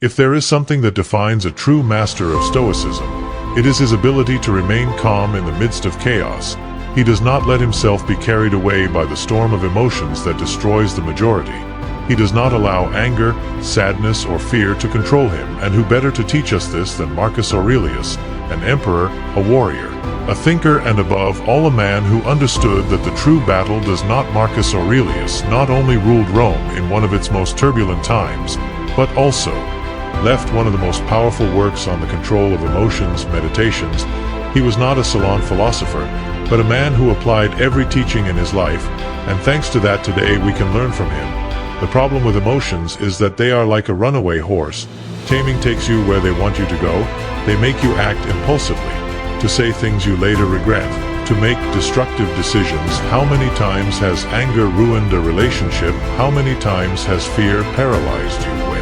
If there is something that defines a true master of Stoicism, it is his ability to remain calm in the midst of chaos. He does not let himself be carried away by the storm of emotions that destroys the majority. He does not allow anger, sadness, or fear to control him, and who better to teach us this than Marcus Aurelius, an emperor, a warrior, a thinker, and above all a man who understood that the true battle does not. Marcus Aurelius not only ruled Rome in one of its most turbulent times, but also left one of the most powerful works on the control of emotions, Meditations. He was not a salon philosopher, but a man who applied every teaching in his life, and thanks to that today we can learn from him. The problem with emotions is that they are like a runaway horse. Taming takes you where they want you to go. They make you act impulsively, to say things you later regret, to make destructive decisions. How many times has anger ruined a relationship? How many times has fear paralyzed you when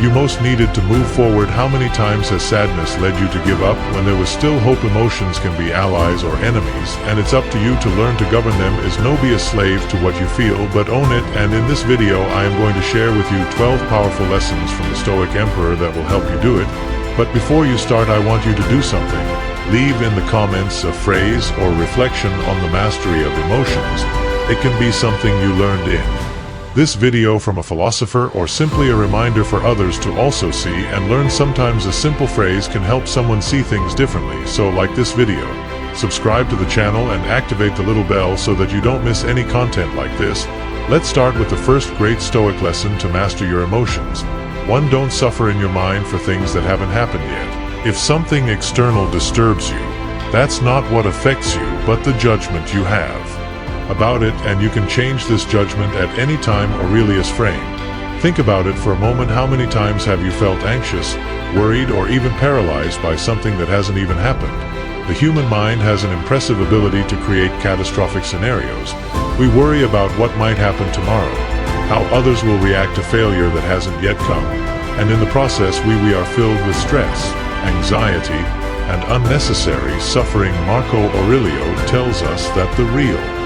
you most needed to move forward? How many times has sadness led you to give up when there was still hope? Emotions can be allies or enemies, and it's up to you to learn to govern them. Is no be a slave to what you feel, but own it. And in this video I am going to share with you 12 powerful lessons from the Stoic emperor that will help you do it. But before you start, I want you to do something. Leave in the comments a phrase or reflection on the mastery of emotions. It can be something you learned in this video from a philosopher, or simply a reminder for others to also see and learn. Sometimes a simple phrase can help someone see things differently. So like this video, subscribe to the channel and activate the little bell so that you don't miss any content like this. Let's start with the first great Stoic lesson to master your emotions. 1. Don't suffer in your mind for things that haven't happened yet. If something external disturbs you, that's not what affects you, but the judgment you have about it, and you can change this judgment at any time. Aurelius frame. Think about it for a moment. How many times have you felt anxious, worried, or even paralyzed by something that hasn't even happened? The human mind has an impressive ability to create catastrophic scenarios. We worry about what might happen tomorrow, how others will react to failure that hasn't yet come, and in the process we are filled with stress, anxiety, and unnecessary suffering. Marco Aurelio tells us that the real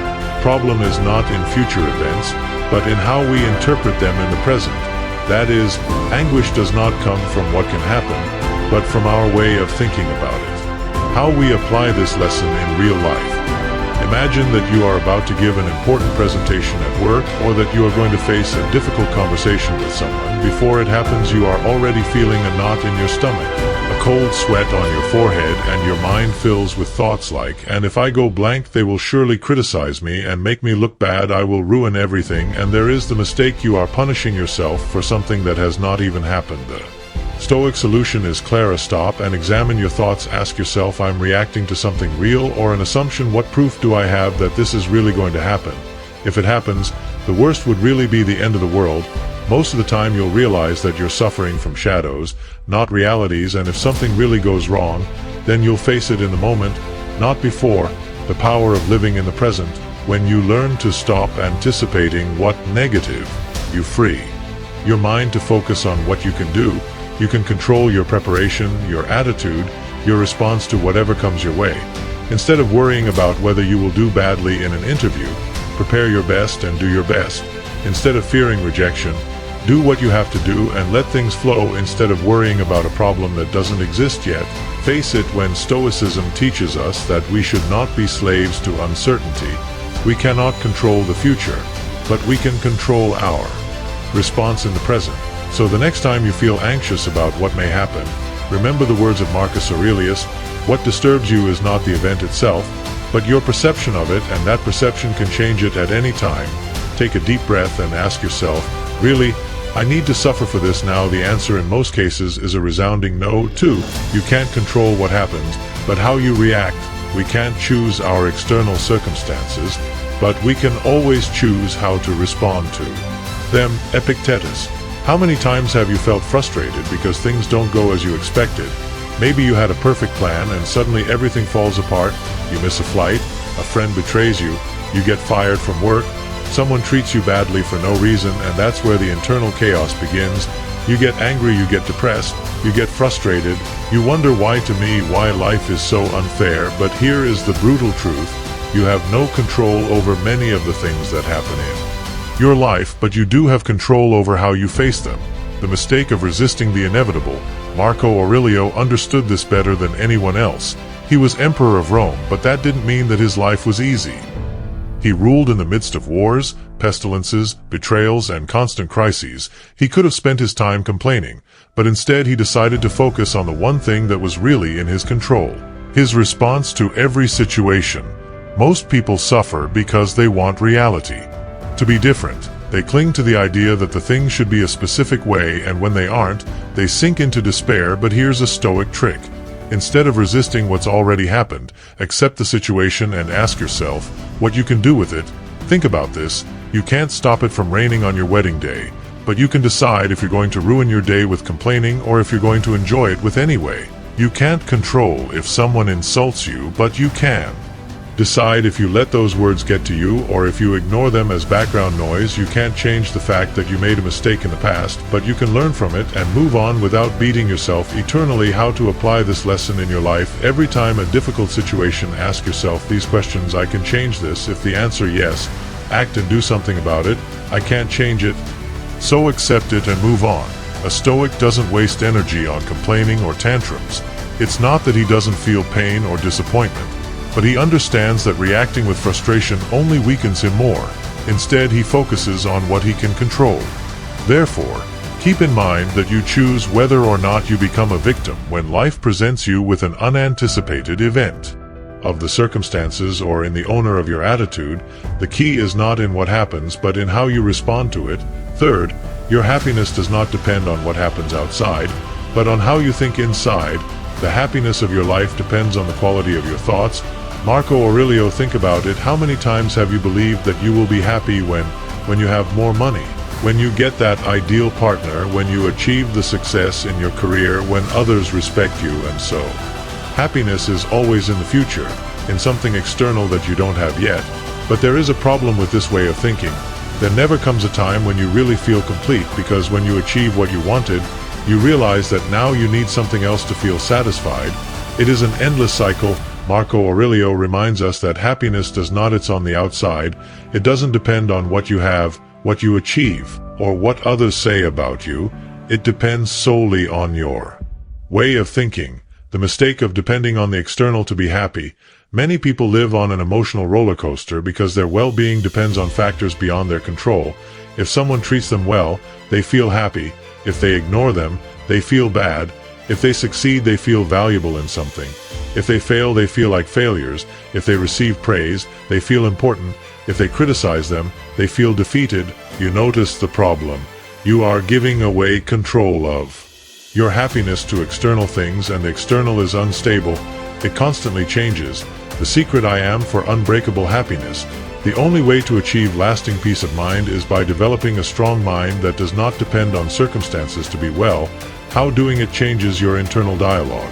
problem is not in future events, but in how we interpret them in the present. That is, anguish does not come from what can happen, but from our way of thinking about it. How we apply this lesson in real life. Imagine that you are about to give an important presentation at work, or that you are going to face a difficult conversation with someone. Before it happens, you are already feeling a knot in your stomach, a cold sweat on your forehead, and your mind fills with thoughts like, and if I go blank, they will surely criticize me and make me look bad. I will ruin everything. And there is the mistake. You are punishing yourself for something that has not even happened. The Stoic solution is clear. Stop and examine your thoughts. Ask yourself, I'm reacting to something real or an assumption? What proof do I have that this is really going to happen? If it happens, the worst would really be the end of the world. Most of the time you'll realize that you're suffering from shadows, not realities, and if something really goes wrong, then you'll face it in the moment, not before. The power of living in the present. When you learn to stop anticipating what negative, you free your mind to focus on what you can do. You can control your preparation, your attitude, your response to whatever comes your way. Instead of worrying about whether you will do badly in an interview, prepare your best and do your best. Instead of fearing rejection, do what you have to do and let things flow. Instead of worrying about a problem that doesn't exist yet, face it. When Stoicism teaches us that we should not be slaves to uncertainty. We cannot control the future, but we can control our response in the present. So the next time you feel anxious about what may happen, remember the words of Marcus Aurelius. What disturbs you is not the event itself, but your perception of it, and that perception can change it at any time. Take a deep breath and ask yourself, really, I need to suffer for this now? The answer in most cases is a resounding no. 2. You can't control what happens, but how you react. We can't choose our external circumstances, but we can always choose how to respond to them. Epictetus. How many times have you felt frustrated because things don't go as you expected? Maybe you had a perfect plan and suddenly everything falls apart. You miss a flight, a friend betrays you, you get fired from work, someone treats you badly for no reason, and that's where the internal chaos begins. You get angry, you get depressed, you get frustrated, you wonder why life is so unfair. But here is the brutal truth. You have no control over many of the things that happen in your life, but you do have control over how you face them. the mistake of resisting the inevitable. Marco Aurelio understood this better than anyone else. He was emperor of Rome, but that didn't mean that his life was easy. He ruled in the midst of wars, pestilences, betrayals, and constant crises. He could have spent his time complaining, but instead he decided to focus on the one thing that was really in his control: his response to every situation. Most people suffer because they want reality to be different. They cling to the idea that the things should be a specific way, and when they aren't, they sink into despair. But here's a Stoic trick. Instead of resisting what's already happened, accept the situation and ask yourself what you can do with it. Think about this. You can't stop it from raining on your wedding day, but you can decide if you're going to ruin your day with complaining or if you're going to enjoy it with anyway. You can't control if someone insults you, but you can decide if you let those words get to you or if you ignore them as background noise. You can't change the fact that you made a mistake in the past, but you can learn from it and move on without beating yourself eternally. How to apply this lesson in your life? Every time a difficult situation, ask yourself these questions. I can change this. If the answer yes, act and do something about it. I can't change it, so accept it and move on. A Stoic doesn't waste energy on complaining or tantrums. It's not that he doesn't feel pain or disappointment, but he understands that reacting with frustration only weakens him more. Instead, he focuses on what he can control. Therefore, keep in mind that you choose whether or not you become a victim when life presents you with an unanticipated event. Of the circumstances or in the owner of your attitude, the key is not in what happens but in how you respond to it. Third, your happiness does not depend on what happens outside, but on how you think inside. The happiness of your life depends on the quality of your thoughts. Marco Aurelio, think about it. How many times have you believed that you will be happy when you have more money, when you get that ideal partner, when you achieve the success in your career, when others respect you, and so? Happiness is always in the future, in something external that you don't have yet. But there is a problem with this way of thinking. There never comes a time when you really feel complete, because when you achieve what you wanted, you realize that now you need something else to feel satisfied. It is an endless cycle. Marco Aurelio reminds us that happiness does not it's on the outside. It doesn't depend on what you have, what you achieve, or what others say about you. It depends solely on your way of thinking. The mistake of depending on the external to be happy. Many people live on an emotional roller coaster because their well-being depends on factors beyond their control. If someone treats them well, they feel happy. If they ignore them, they feel bad. If they succeed, they feel valuable in something. If they fail, they feel like failures. If they receive praise, they feel important. If they criticize them, they feel defeated. You notice the problem. You are giving away control of your happiness to external things, and the external is unstable. It constantly changes. The secret I am for unbreakable happiness. The only way to achieve lasting peace of mind is by developing a strong mind that does not depend on circumstances to be well. How doing it changes your internal dialogue.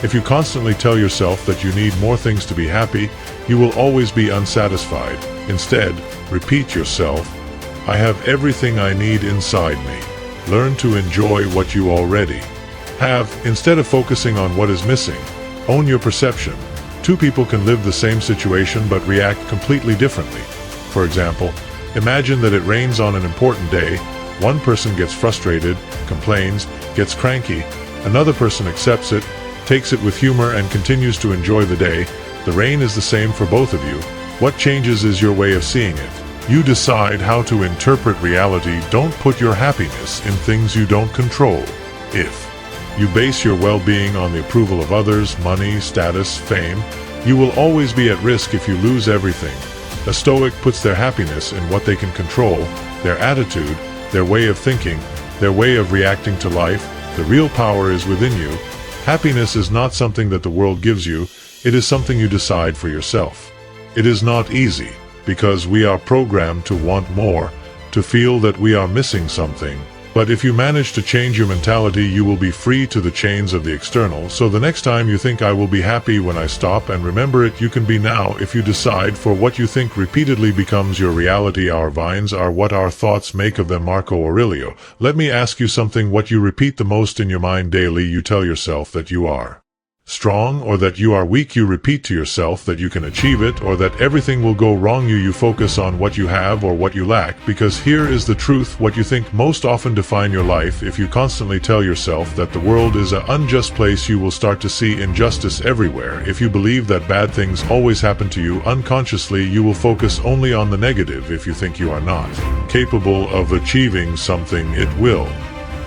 If you constantly tell yourself that you need more things to be happy, you will always be unsatisfied. Instead, repeat yourself, I have everything I need inside me. Learn to enjoy what you already have, instead of focusing on what is missing. Own your perception. Two people can live the same situation but react completely differently. For example, imagine that it rains on an important day. One person gets frustrated, complains, gets cranky. Another person accepts it, takes it with humor, and continues to enjoy the day. The rain is the same for both of you. What changes is your way of seeing it. You decide how to interpret reality. Don't put your happiness in things you don't control. If you base your well-being on the approval of others, money, status, fame, you will always be at risk if you lose everything. A Stoic puts their happiness in what they can control, their attitude, their way of thinking, their way of reacting to life. The real power is within you. Happiness is not something that the world gives you. It is something you decide for yourself. It is not easy, because we are programmed to want more, to feel that we are missing something. But if you manage to change your mentality, you will be free to the chains of the external. So the next time you think I will be happy when I stop and remember it, you can be now if you decide, for what you think repeatedly becomes your reality. Our vines are what our thoughts make of them. Marco Aurelio. Let me ask you something. What you repeat the most in your mind daily? You tell yourself that you are strong, or that you are weak, you repeat to yourself that you can achieve it, or that everything will go wrong, you focus on what you have or what you lack, because here is the truth: what you think most often define your life. If you constantly tell yourself that the world is an unjust place, you will start to see injustice everywhere. If you believe that bad things always happen to you, unconsciously you will focus only on the negative. If you think you are not capable of achieving something, it will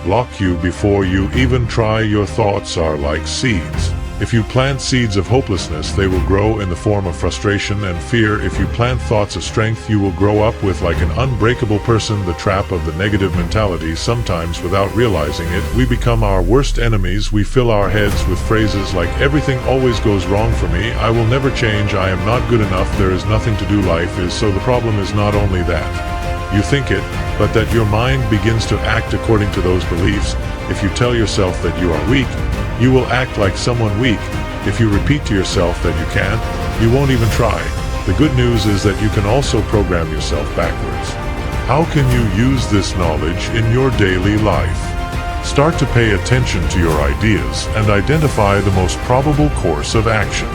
block you before you even try. Your thoughts are like seeds. If you plant seeds of hopelessness, they will grow in the form of frustration and fear. If you plant thoughts of strength, you will grow up with like an unbreakable person. The trap of the negative mentality: sometimes without realizing it, we become our worst enemies. We fill our heads with phrases like "everything always goes wrong for me," "I will never change," "I am not good enough," "there is nothing to do," "life is so." The problem is not only that you think it, but that your mind begins to act according to those beliefs. If you tell yourself that you are weak, you will act like someone weak. If you repeat to yourself that you can't, you won't even try. The good news is that you can also program yourself backwards. How can you use this knowledge in your daily life? Start to pay attention to your ideas and identify the most probable course of action.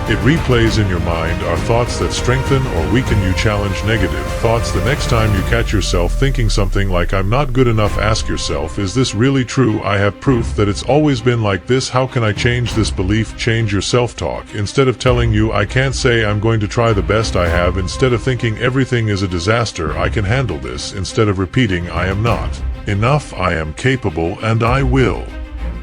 It replays in your mind are thoughts that strengthen or weaken you. Challenge negative thoughts. The next time you catch yourself thinking something like "I'm not good enough," ask yourself, is this really true? I have proof that it's always been like this. How can I change this belief? Change your self-talk. Instead of telling you "I can't," say "I'm going to try the best I have." Instead of thinking "everything is a disaster, I can handle this," instead of repeating "I am not enough, I am capable, and I will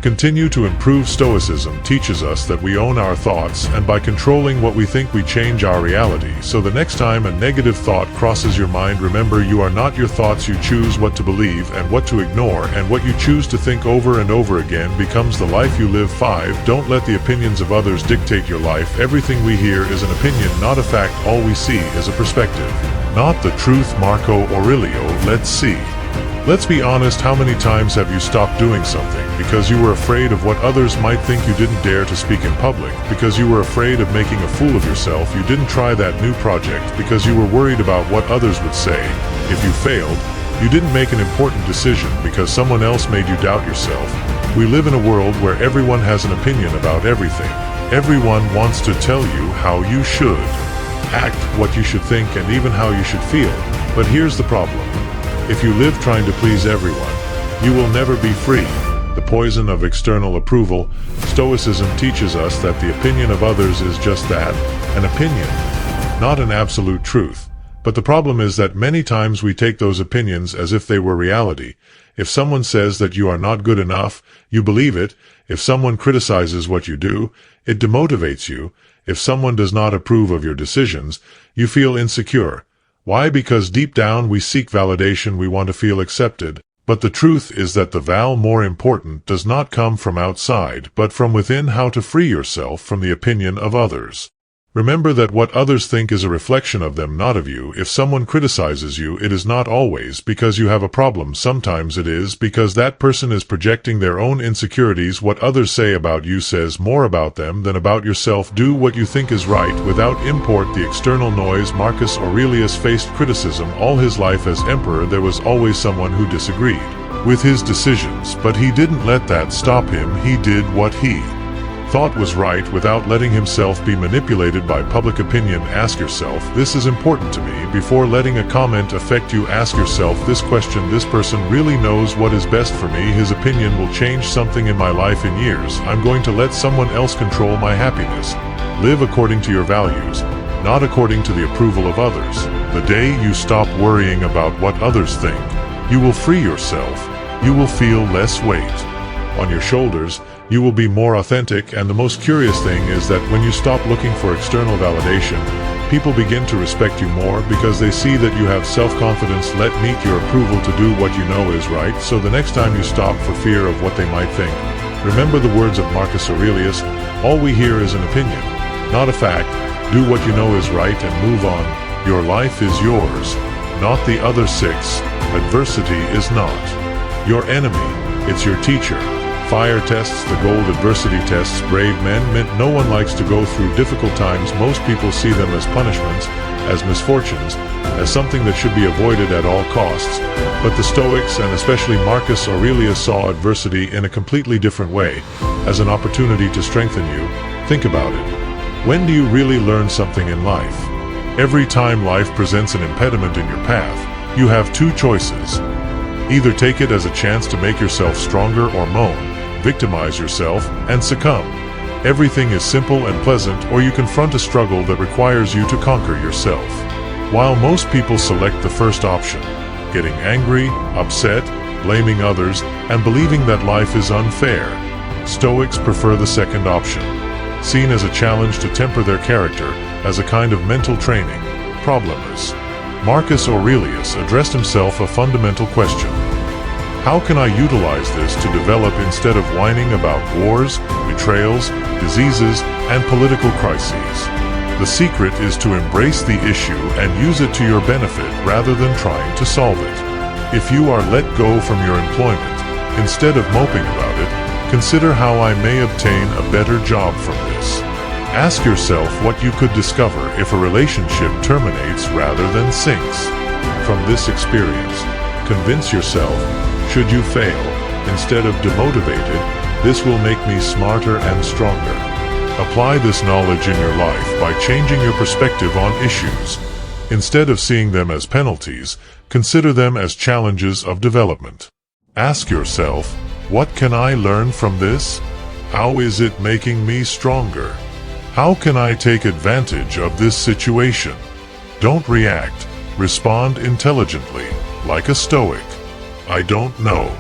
continue to improve." Stoicism teaches us that we own our thoughts, and by controlling what we think, we change our reality. So the next time a negative thought crosses your mind, remember, you are not your thoughts. You choose what to believe and what to ignore, and what you choose to think over and over again becomes the life you live. 5. Don't let the opinions of others dictate your life. Everything we hear is an opinion, not a fact. All we see is a perspective, not the truth. Marcus Aurelius. Let's see. Let's be honest, how many times have you stopped doing something because you were afraid of what others might think? You didn't dare to speak in public because you were afraid of making a fool of yourself. You didn't try that new project because you were worried about what others would say. If you failed, you didn't make an important decision because someone else made you doubt yourself. We live in a world where everyone has an opinion about everything. Everyone wants to tell you how you should act, what you should think, and even how you should feel. But here's the problem. If you live trying to please everyone, you will never be free. The poison of external approval. Stoicism teaches us that the opinion of others is just that, an opinion, not an absolute truth. But the problem is that many times we take those opinions as if they were reality. If someone says that you are not good enough, you believe it. If someone criticizes what you do, it demotivates you. If someone does not approve of your decisions, you feel insecure. Why? Because deep down we seek validation. We want to feel accepted. But the truth is that the more important does not come from outside, but from within. How to free yourself from the opinion of others. Remember that what others think is a reflection of them, not of you. If someone criticizes you, it is not always because you have a problem. Sometimes it is because that person is projecting their own insecurities. What others say about you says more about them than about yourself. Do what you think is right without import the external noise. Marcus Aurelius faced criticism all his life. As emperor, there was always someone who disagreed with his decisions, but he didn't let that stop him. He did what he thought was right without letting himself be manipulated by public opinion. Ask yourself, this is important to me. Before letting a comment affect you, ask yourself this question: this person really knows what is best for me? His opinion will change something in my life in years. I'm going to let someone else control my happiness. Live according to your values, not according to the approval of others. The day you stop worrying about what others think, you will free yourself. You will feel less weight on your shoulders. You will be more authentic. And the most curious thing is that when you stop looking for external validation, people begin to respect you more because they see that you have self-confidence. Let meet your approval to do what you know is right. So the next time you stop for fear of what they might think, remember the words of Marcus Aurelius: all we hear is an opinion, not a fact. Do what you know is right and move on. Your life is yours, not the other 6. Adversity is not your enemy, it's your teacher. Fire tests the gold. Adversity tests brave men. No one likes to go through difficult times. Most people see them as punishments. as misfortunes, as something that should be avoided at all costs. But the Stoics, and especially Marcus Aurelius, saw adversity in a completely different way, as an opportunity to strengthen you. Think about it. When do you really learn something in life? Every time life presents an impediment in your path, you have two choices. Either take it as a chance to make yourself stronger or moan, victimize yourself, and succumb. Everything is simple and pleasant, or you confront a struggle that requires you to conquer yourself. While most people select the first option, getting angry, upset, blaming others, and believing that life is unfair, Stoics prefer the second option, seen as a challenge to temper their character, as a kind of mental training, problemless. Marcus Aurelius addressed himself a fundamental question. How can I utilize this to develop instead of whining about wars, betrayals, diseases, and political crises? The secret is to embrace the issue and use it to your benefit rather than trying to solve it. If you are let go from your employment, instead of moping about it, consider how I may obtain a better job from this. Ask yourself what you could discover if a relationship terminates rather than sinks. From this experience, convince yourself, should you fail, instead of demotivated, this will make me smarter and stronger. Apply this knowledge in your life by changing your perspective on issues. Instead of seeing them as penalties, consider them as challenges of development. Ask yourself, what can I learn from this? How is it making me stronger? How can I take advantage of this situation? Don't react. Respond intelligently, like a Stoic. I don't know.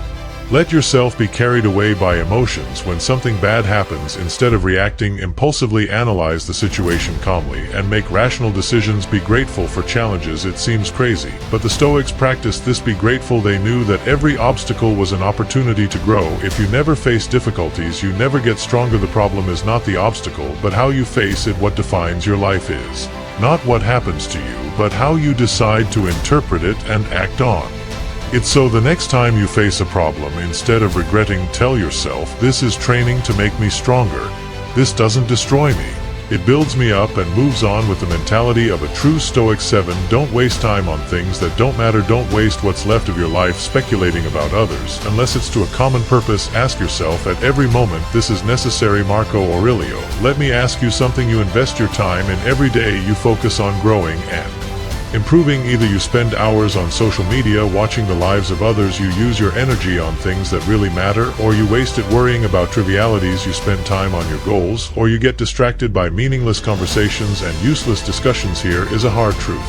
Let yourself be carried away by emotions when something bad happens. Instead of reacting impulsively, analyze the situation calmly and make rational decisions. Be grateful for challenges. It seems crazy, but the Stoics practiced this. Be grateful. They knew that every obstacle was an opportunity to grow. If you never face difficulties, you never get stronger. The problem is not the obstacle, but how you face it. What defines your life is not what happens to you, but how you decide to interpret it and act on it. So the next time you face a problem, instead of regretting, tell yourself, this is training to make me stronger. This doesn't destroy me. It builds me up and moves on. With the mentality of a true Stoic. 7. Don't waste time on things that don't matter. Don't waste what's left of your life speculating about others, unless it's to a common purpose. Ask yourself at every moment, this is necessary. Marco Aurelio. Let me ask you something. You invest your time in every day. You focus on growing and improving. Either you spend hours on social media watching the lives of others, you use your energy on things that really matter, or you waste it worrying about trivialities. You spend time on your goals, or you get distracted by meaningless conversations and useless discussions. Here is a hard truth.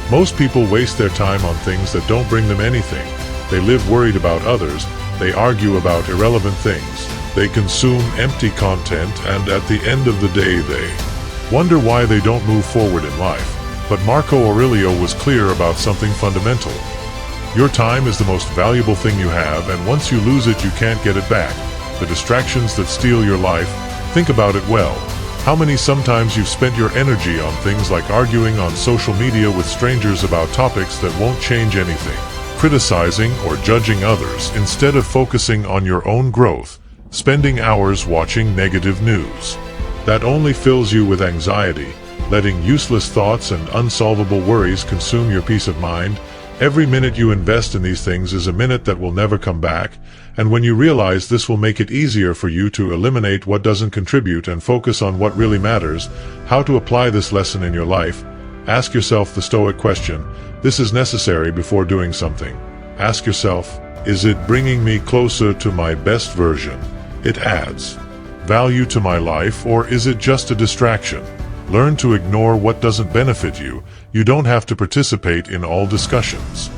Most people waste their time on things that don't bring them anything. They live worried about others. They argue about irrelevant things. They consume empty content, and at the end of the day they wonder why they don't move forward in life. But Marco Aurelio was clear about something fundamental. Your time is the most valuable thing you have, and once you lose it, you can't get it back. The distractions that steal your life, think about it well. How many sometimes you've spent your energy on things like arguing on social media with strangers about topics that won't change anything, criticizing or judging others instead of focusing on your own growth, spending hours watching negative news. That only fills you with anxiety, letting useless thoughts and unsolvable worries consume your peace of mind. Every minute you invest in these things is a minute that will never come back, and when you realize this will make it easier for you to eliminate what doesn't contribute and focus on what really matters. How to apply this lesson in your life? Ask yourself the Stoic question. This is necessary before doing something. Ask yourself, is it bringing me closer to my best version? It adds value to my life, or is it just a distraction? Learn to ignore what doesn't benefit you. You don't have to participate in all discussions.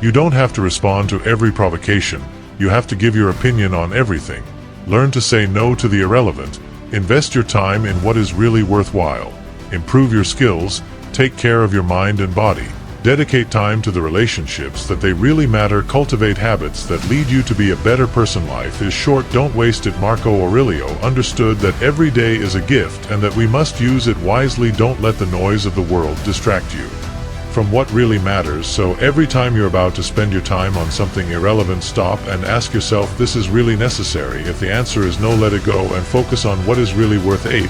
You don't have to respond to every provocation. You have to give your opinion on everything. Learn to say no to the irrelevant. Invest your time in what is really worthwhile. Improve your skills. Take care of your mind and body. Dedicate time to the relationships that they really matter. Cultivate habits that lead you to be a better person. Life is short, don't waste it. Marco Aurelio understood that every day is a gift and that we must use it wisely. Don't let the noise of the world distract you from what really matters. So every time you're about to spend your time on something irrelevant, stop and ask yourself, this is really necessary? If the answer is no, let it go and focus on what is really worth. 8.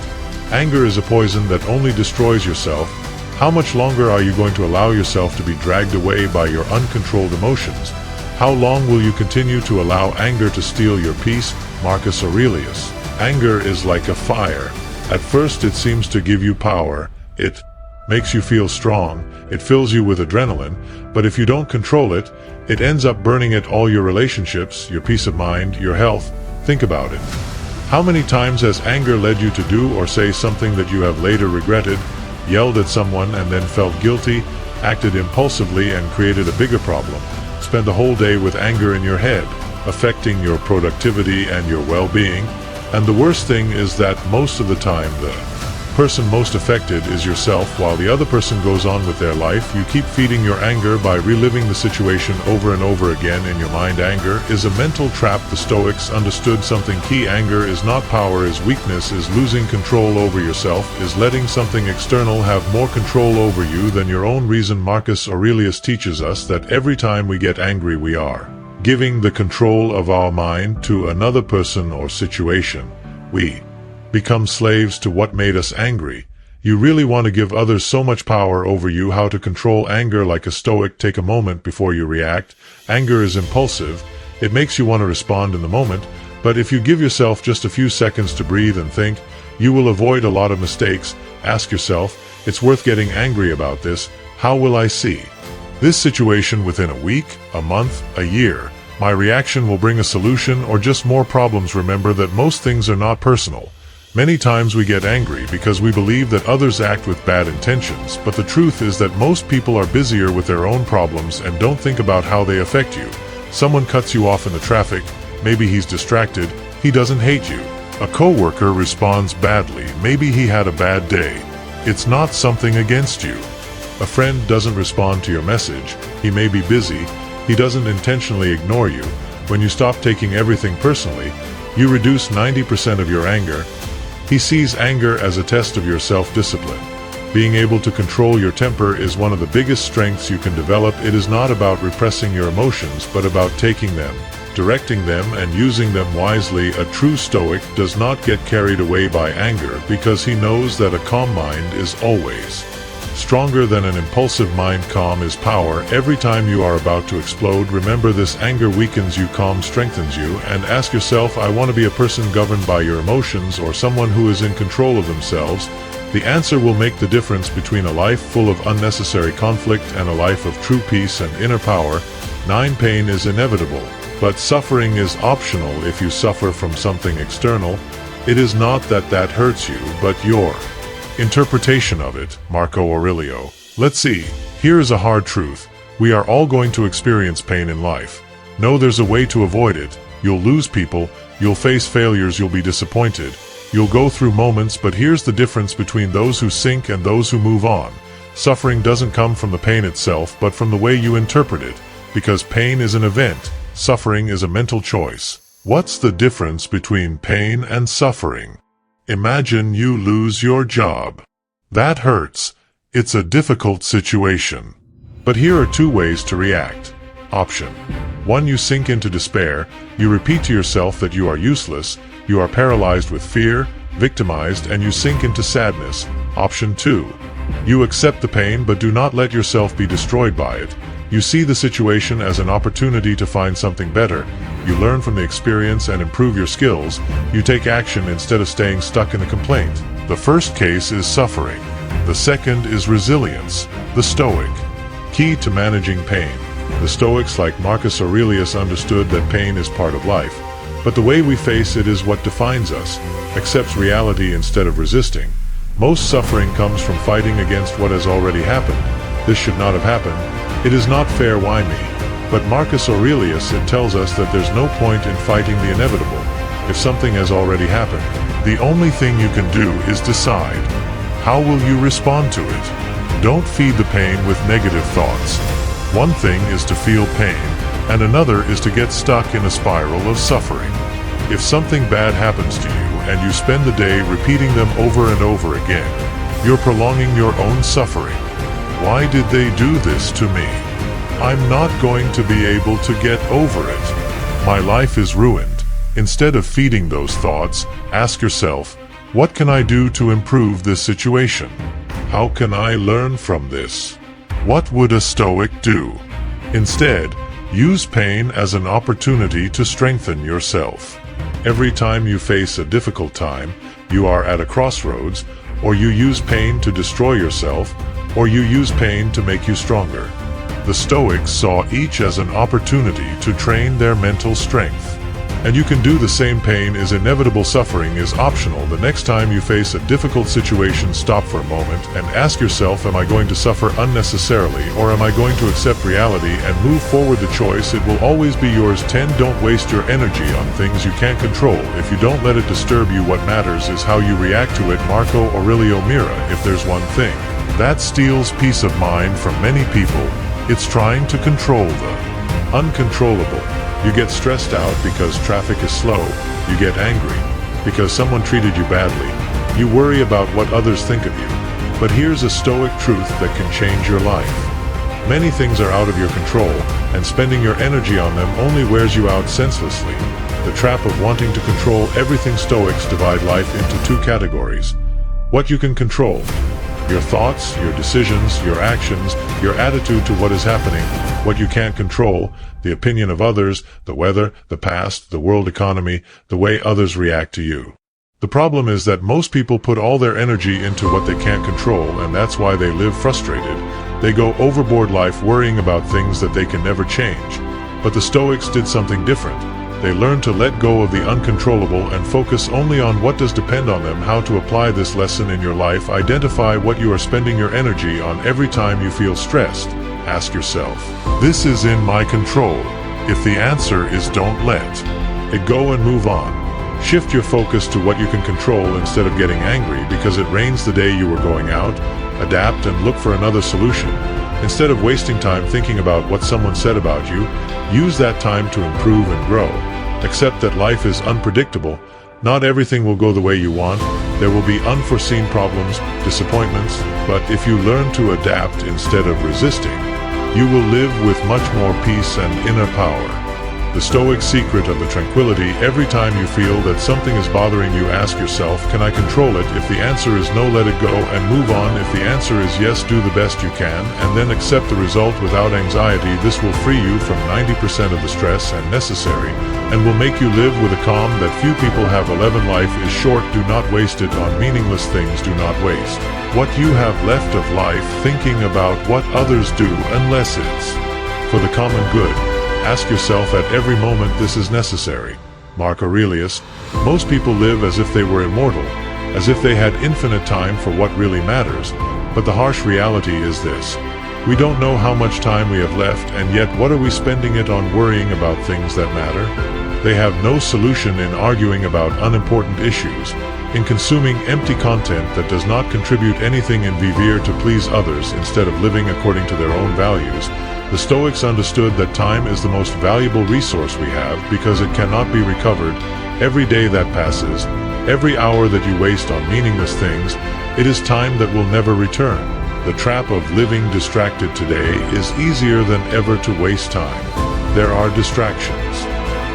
Anger is a poison that only destroys yourself. How much longer are you going to allow yourself to be dragged away by your uncontrolled emotions? How long will you continue to allow anger to steal your peace? Marcus Aurelius. Anger is like a fire. At first it seems to give you power. It makes you feel strong. It fills you with adrenaline. But if you don't control it, it ends up burning at all your relationships, your peace of mind, your health. Think about it. How many times has anger led you to do or say something that you have later regretted, yelled at someone and then felt guilty, acted impulsively and created a bigger problem? Spend the whole day with anger in your head, affecting your productivity and your well-being. And the worst thing is that most of the time the person most affected is yourself. While the other person goes on with their life, you keep feeding your anger by reliving the situation over and over again in your mind. Anger is a mental trap. The Stoics understood something key. Anger is not power, is weakness, is losing control over yourself, is letting something external have more control over you than your own reason. Marcus Aurelius teaches us that every time we get angry we are giving the control of our mind to another person or situation. We become slaves to what made us angry. You really want to give others so much power over you. How to control anger like a Stoic? Take a moment before you react. Anger is impulsive. It makes you want to respond in the moment, but if you give yourself just a few seconds to breathe and think, you will avoid a lot of mistakes. Ask yourself, it's worth getting angry about this. How will I see this situation within a week, a month, a year? My reaction will bring a solution or just more problems. Remember that most things are not personal. Many times we get angry because we believe that others act with bad intentions, but the truth is that most people are busier with their own problems and don't think about how they affect you. Someone cuts you off in the traffic, maybe he's distracted, he doesn't hate you. A coworker responds badly, maybe he had a bad day. It's not something against you. A friend doesn't respond to your message, he may be busy, he doesn't intentionally ignore you. When you stop taking everything personally, you reduce 90% of your anger. He sees anger as a test of your self-discipline. Being able to control your temper is one of the biggest strengths you can develop. It is not about repressing your emotions, but about taking them, directing them, and using them wisely. A true Stoic does not get carried away by anger because he knows that a calm mind is always stronger than an impulsive mind. Calm is power. Every time you are about to explode, remember this: anger weakens you, calm strengthens you. And ask yourself, I want to be a person governed by your emotions or someone who is in control of themselves? The answer will make the difference between a life full of unnecessary conflict and a life of true peace and inner power. 9. Pain is inevitable, but suffering is optional. If you suffer from something external, it is not that hurts you, but your interpretation of it. Marco Aurelio. Let's see. Here is a hard truth. We are all going to experience pain in life. Know there's a way to avoid it. You'll lose people, you'll face failures, you'll be disappointed. You'll go through moments, but here's the difference between those who sink and those who move on. Suffering doesn't come from the pain itself, but from the way you interpret it. Because pain is an event, suffering is a mental choice. What's the difference between pain and suffering? Imagine you lose your job. That hurts. It's a difficult situation. But here are 2 ways to react. Option 1. You sink into despair. You repeat to yourself that you are useless, you are paralyzed with fear, victimized, and you sink into sadness. Option 2. You accept the pain but do not let yourself be destroyed by it. You see the situation as an opportunity to find something better. You learn from the experience and improve your skills. You take action instead of staying stuck in a complaint. The first case is suffering. The second is resilience. The Stoic. Key to managing pain. The Stoics, like Marcus Aurelius, understood that pain is part of life, but the way we face it is what defines us. Accepts reality instead of resisting. Most suffering comes from fighting against what has already happened. This should not have happened. It is not fair, why me? But Marcus Aurelius, it tells us that there's no point in fighting the inevitable. If something has already happened, the only thing you can do is decide. How will you respond to it? Don't feed the pain with negative thoughts. One thing is to feel pain, and another is to get stuck in a spiral of suffering. If something bad happens to you and you spend the day repeating them over and over again, you're prolonging your own suffering. Why did they do this to me? I'm not going to be able to get over it. My life is ruined. Instead of feeding those thoughts, ask yourself, what can I do to improve this situation? How can I learn from this? What would a Stoic do? Instead, use pain as an opportunity to strengthen yourself. Every time you face a difficult time, you are at a crossroads, or you use pain to destroy yourself, or you use pain to make you stronger. The Stoics saw each as an opportunity to train their mental strength. And you can do the same. Pain is inevitable. Suffering is optional. The next time you face a difficult situation, stop for a moment and ask yourself, am I going to suffer unnecessarily, or am I going to accept reality and move forward? The choice, it will always be yours. 10. Don't waste your energy on things you can't control. If you don't let it disturb you, what matters is how you react to it. Marcus Aurelius. If there's one thing that steals peace of mind from many people, it's trying to control the uncontrollable. You get stressed out because traffic is slow. You get angry because someone treated you badly. You worry about what others think of you. But here's a Stoic truth that can change your life. Many things are out of your control, and spending your energy on them only wears you out senselessly. The trap of wanting to control everything. Stoics divide life into two categories. What you can control: your thoughts, your decisions, your actions, your attitude to what is happening. What you can't control: the opinion of others, the weather, the past, the world economy, the way others react to you. The problem is that most people put all their energy into what they can't control, and that's why they live frustrated. They go overboard life worrying about things that they can never change. But the Stoics did something different. They learned to let go of the uncontrollable and focus only on what does depend on them. How to apply this lesson in your life: identify what you are spending your energy on. Every time you feel stressed, ask yourself, this is in my control? If the answer is don't let it go and move on. Shift your focus to what you can control instead of getting angry because it rains the day you were going out. Adapt and look for another solution. Instead of wasting time thinking about what someone said about you, use that time to improve and grow. Accept that life is unpredictable. Not everything will go the way you want. There will be unforeseen problems, disappointments, but if you learn to adapt instead of resisting, you will live with much more peace and inner power. The Stoic secret of the tranquility: every time you feel that something is bothering you, ask yourself, can I control it? If the answer is no, let it go and move on. If the answer is yes, do the best you can and then accept the result without anxiety. This will free you from 90% of the stress and necessary, and will make you live with a calm that few people have. 11. Life is short. Do not waste it on meaningless things. Do not waste what you have left of life thinking about what others do unless it's for the common good. Ask yourself at every moment, this is necessary. Marcus Aurelius. Most people live as if they were immortal, as if they had infinite time for what really matters. But the harsh reality is this: we don't know how much time we have left, and yet what are we spending it on? Worrying about things that matter? They have no solution. In arguing about unimportant issues, in consuming empty content that does not contribute anything, in vivere to please others instead of living according to their own values. The Stoics understood that time is the most valuable resource we have because it cannot be recovered. Every day that passes, every hour that you waste on meaningless things, it is time that will never return. The trap of living distracted today is easier than ever to waste time. There are distractions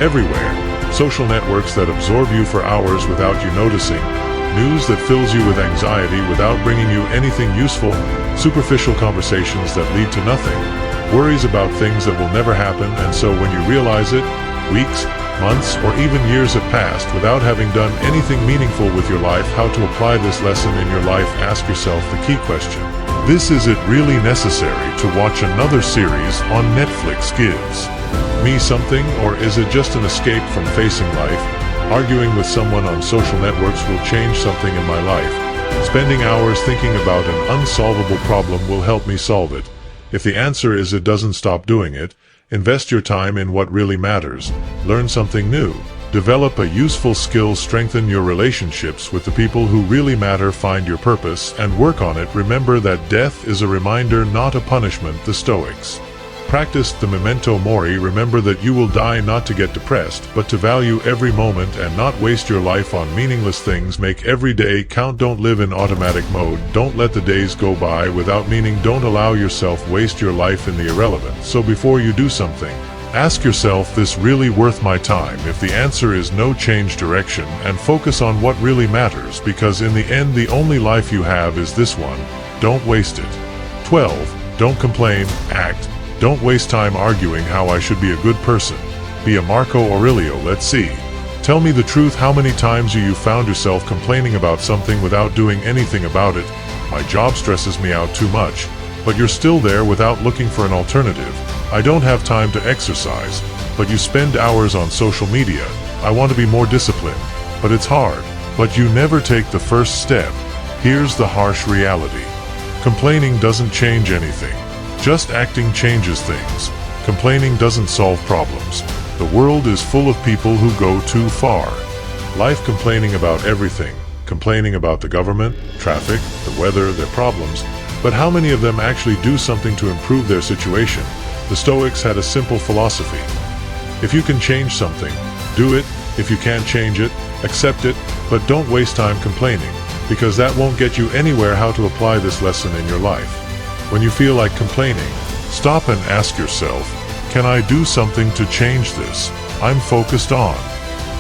everywhere. Social networks that absorb you for hours without you noticing. News that fills you with anxiety without bringing you anything useful. Superficial conversations that lead to nothing. Worries about things that will never happen, and so when you realize it, weeks, months, or even years have passed without having done anything meaningful with your life. How to apply this lesson in your life? Ask yourself the key question: is it really necessary to watch another series on Netflix gives me something, or is it just an escape from facing life? Arguing with someone on social networks will change something in my life. Spending hours thinking about an unsolvable problem will help me solve it. If the answer is it doesn't, stop doing it. Invest your time in what really matters. Learn something new. Develop a useful skill. Strengthen your relationships with the people who really matter. Find your purpose and work on it. Remember that death is a reminder, not a punishment. The Stoics practiced the memento mori. Remember that you will die, not to get depressed, but to value every moment and not waste your life on meaningless things. Make every day count. Don't live in automatic mode. Don't let the days go by without meaning. Don't allow yourself waste your life in the irrelevant. So before you do something, ask yourself, this really worth my time? If the answer is no, change direction and focus on what really matters, because in the end the only life you have is this one. Don't waste it. 12. Don't complain, act. Don't waste time arguing how I should be a good person. Be a Marco Aurelio, let's see. Tell me the truth, how many times you found yourself complaining about something without doing anything about it? My job stresses me out too much. But you're still there without looking for an alternative. I don't have time to exercise, but you spend hours on social media. I want to be more disciplined, but it's hard. But you never take the first step. Here's the harsh reality. Complaining doesn't change anything. Just acting changes things. Complaining doesn't solve problems. The world is full of people who go too far. Life complaining about everything. Complaining about the government, traffic, the weather, their problems. But how many of them actually do something to improve their situation? The Stoics had a simple philosophy. If you can change something, do it. If you can't change it, accept it, but don't waste time complaining, because that won't get you anywhere. How to apply this lesson in your life? When you feel like complaining, stop and ask yourself, can I do something to change this? I'm focused on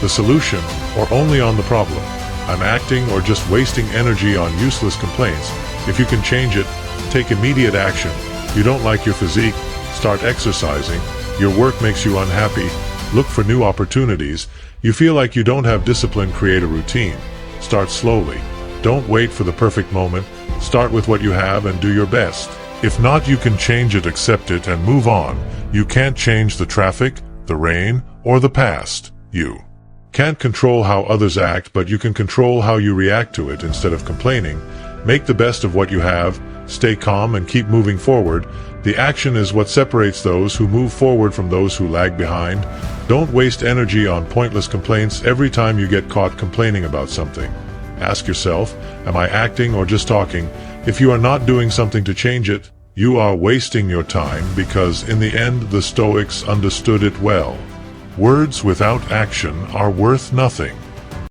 the solution or only on the problem. I'm acting or just wasting energy on useless complaints. If you can change it, take immediate action. You don't like your physique? Start exercising. Your work makes you unhappy? Look for new opportunities. You feel like you don't have discipline? Create a routine. Start slowly. Don't wait for the perfect moment. Start with what you have and do your best. If not, you can change it, accept it, and move on. You can't change the traffic, the rain, or the past. You can't control how others act, but you can control how you react to it. Instead of complaining, make the best of what you have, stay calm, and keep moving forward. The action is what separates those who move forward from those who lag behind. Don't waste energy on pointless complaints. Every time you get caught complaining about something, ask yourself, am I acting or just talking? If you are not doing something to change it, you are wasting your time, because in the end the Stoics understood it well. Words without action are worth nothing.